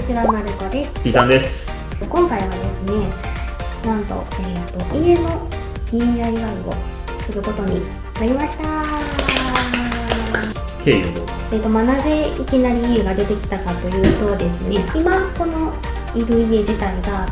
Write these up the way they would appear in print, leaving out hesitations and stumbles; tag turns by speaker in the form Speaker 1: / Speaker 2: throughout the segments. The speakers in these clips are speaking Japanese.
Speaker 1: ちはまるこです。
Speaker 2: P さんです。
Speaker 1: 今回はですね、なんと、家の DIY をすることになりました。
Speaker 2: 経緯をどうぞ。
Speaker 1: なぜいきなり家が出てきたかというとですね、今このいる家自体が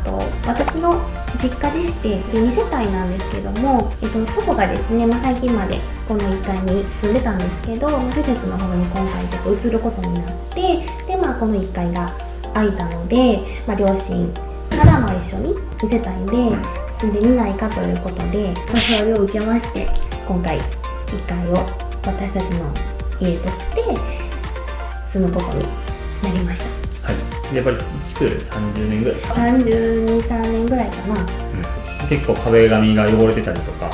Speaker 1: 私の実家でして2世帯なんですけども、祖母がですね、最近までこの1階に住んでたんですけど、施設の方に今回ちょっと移ることになって、でこの1階が空いたので、両親から一緒に2世帯で住んでみないかということでお誘いを受けまして、今回1階を私たちの家として住むことになりました。
Speaker 2: はい。やっぱり築30年ぐらいですか
Speaker 1: 32、3年ぐらいかな。
Speaker 2: 結構壁紙が汚れてたりとか、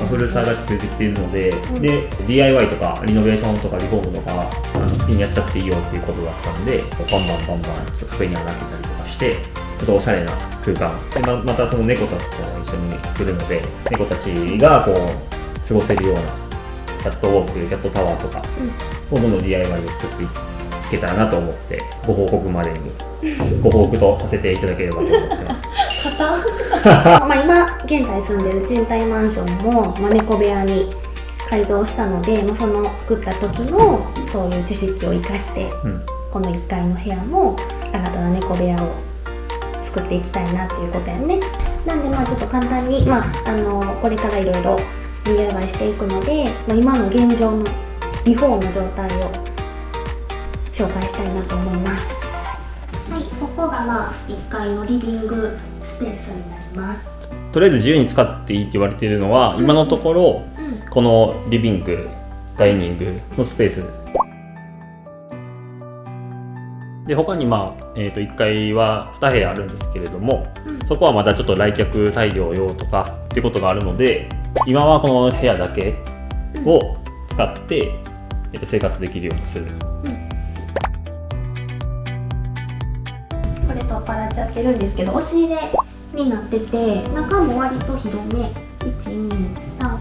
Speaker 2: 古さがちょっと出てきているので、で DIY とかリノベーションとかリフォームとか好きにやっちゃっていいよっていうことだったんで、バンバン壁に穴開けたりとかして、ちょっとおしゃれな空間で、またその猫たちと一緒に来るので、猫たちがこう過ごせるようなキャットウォーク、キャットタワーとかをどんどん DIY を作っていけたらなと思って、ご報告までにご報告とさせていただければと思ってます。今現在住んでる賃貸マンションも、猫部屋に改造したので、その作った時のそういう知識を生かして、この1階の部屋も新たな猫部屋を作っていきたいなっていうことやね。なんでちょっと簡単に、これからいろいろ DIY していくので、今の現状のビフォーの状態を紹介したいなと思います。はい、ここが1階のリビングスペースになります。とりあえず自由に使っていいって言われているのは、今のところ、このリビング、ダイニングのスペースで、他に1階は2部屋あるんですけれども、そこはまだちょっと来客大量用とかっていうことがあるので、今はこの部屋だけを使って、生活できるようにする。
Speaker 1: これ取っ払っちゃってるんですけど、押し入れになってて、中も割と広め、1、2、3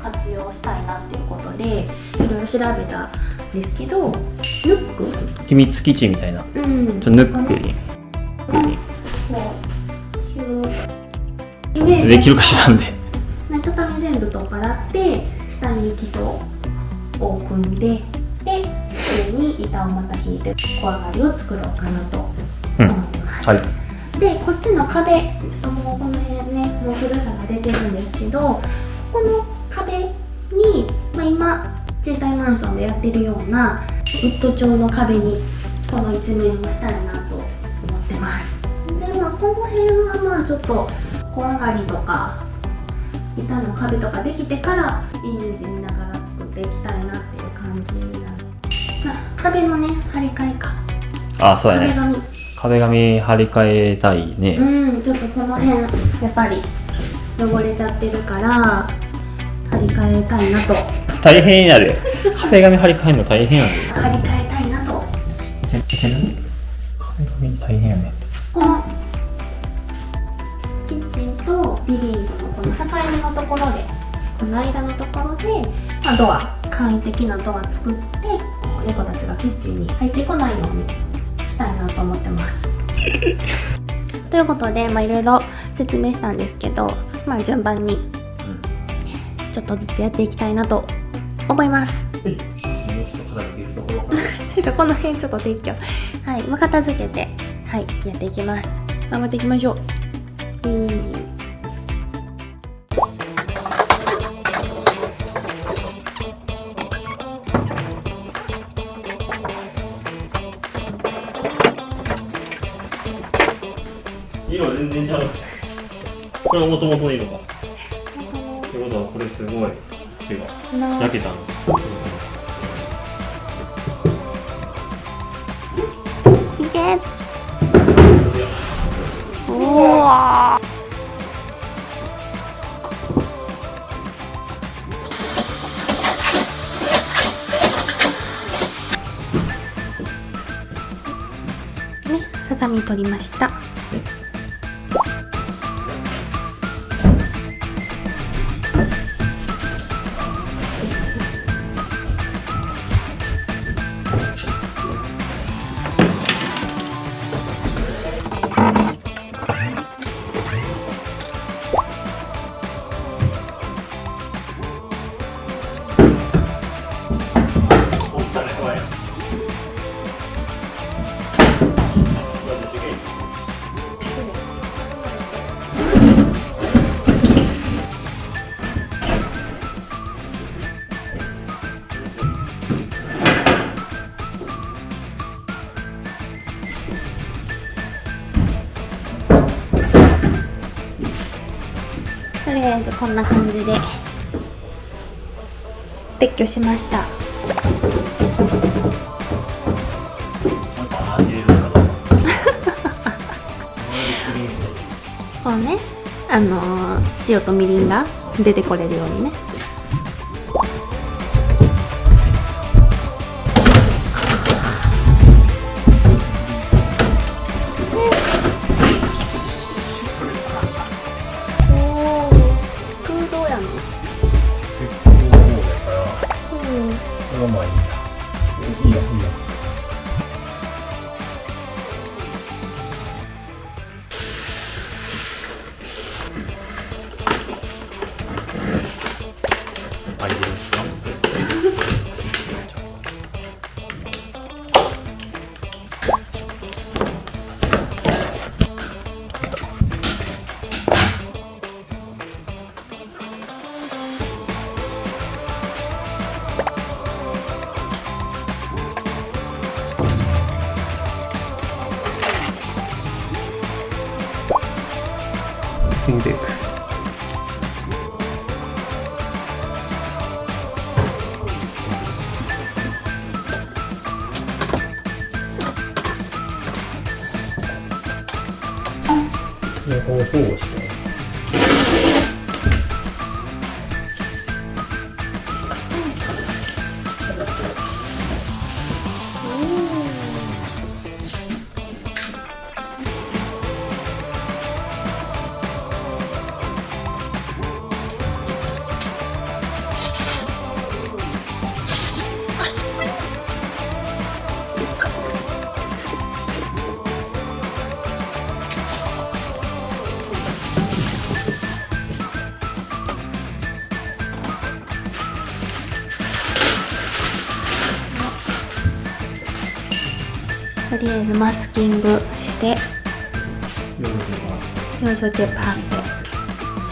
Speaker 1: 活用したいなっていうことでいろいろ調べたんですけど、ヌック、
Speaker 2: 秘密基地みたいな、ヌックに
Speaker 1: こうヒューイメージ
Speaker 2: できるかしらんで、
Speaker 1: 畳全部取っ払って下に基礎を組んで、で上に板をまた引いて小上がりを作ろうかなと思ってます。でこっちの壁、ちょっともうこの辺ね、もう古さが出てるんですけど、ここの壁に、今賃貸マンションでやってるようなウッド調の壁にこの一面をしたいなと思ってます。でこの辺はちょっと小上がりとか板の壁とかできてからイメージ見ながら作っていきたいなっていう感じになる。壁のね、張り替えか。
Speaker 2: そうやね。壁紙張り替えたいね。
Speaker 1: ちょっとこの辺やっぱり汚れちゃってるから張り替えたいなと。
Speaker 2: 大変やで。壁紙張り替えるの大変やで。
Speaker 1: 張り替えたいなと。
Speaker 2: 壁紙大変やね。
Speaker 1: このキッチンとリビングのこの境目のところで、この間のところで、ドア、簡易的なドア作って、猫たちがキッチンに入ってこないようにしたいなと思ってます。ということで、いろいろ説明したんですけど、順番にちょっとずつやっていきたいなと思います。この辺ちょっと撤去、片付けて、やっていきます。頑張っていきましょう。
Speaker 2: 色全然ちゃう。これはもともとの色か。ってことはこれすごい違う。焼けたの。
Speaker 1: いけ。おわ。畳取りました。
Speaker 2: りあえずこんな感じで撤去しました。こうね、塩とみりんが出てこれるようにね。
Speaker 3: 積んでいく。で、こうフォーしてます。
Speaker 2: とりあえずマスキングして養生テープ貼って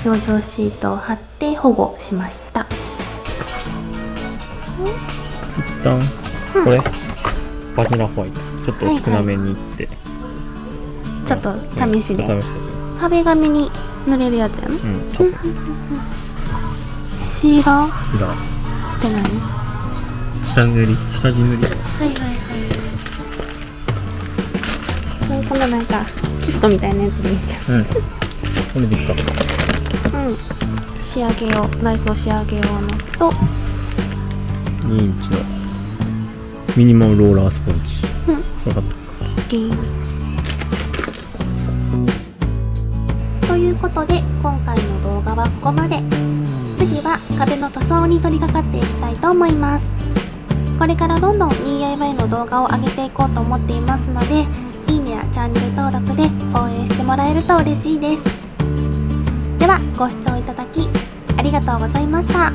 Speaker 2: 養生シートを貼って保護しました。
Speaker 3: 一旦これ、バニラホワイトちょっと少なめにいって、
Speaker 2: ちょっと試しで、
Speaker 3: 試してみます。
Speaker 2: 壁紙に塗れるやつやん。シーラーって何？
Speaker 3: 下地塗り。
Speaker 2: はいはいはい。このなんかキットみたいなやつでいいんじゃん。
Speaker 3: これでいいか。
Speaker 2: 仕上げよう、内装仕上げようのと
Speaker 3: 2インチのミニモムローラースポンジ。分かった。
Speaker 2: ということで今回の動画はここまで。次は壁の塗装に取り掛かっていきたいと思います。これからどんどん DIY の動画を上げていこうと思っていますので、いいねやチャンネル登録で応援してもらえると嬉しいです。ではご視聴いただきありがとうございました。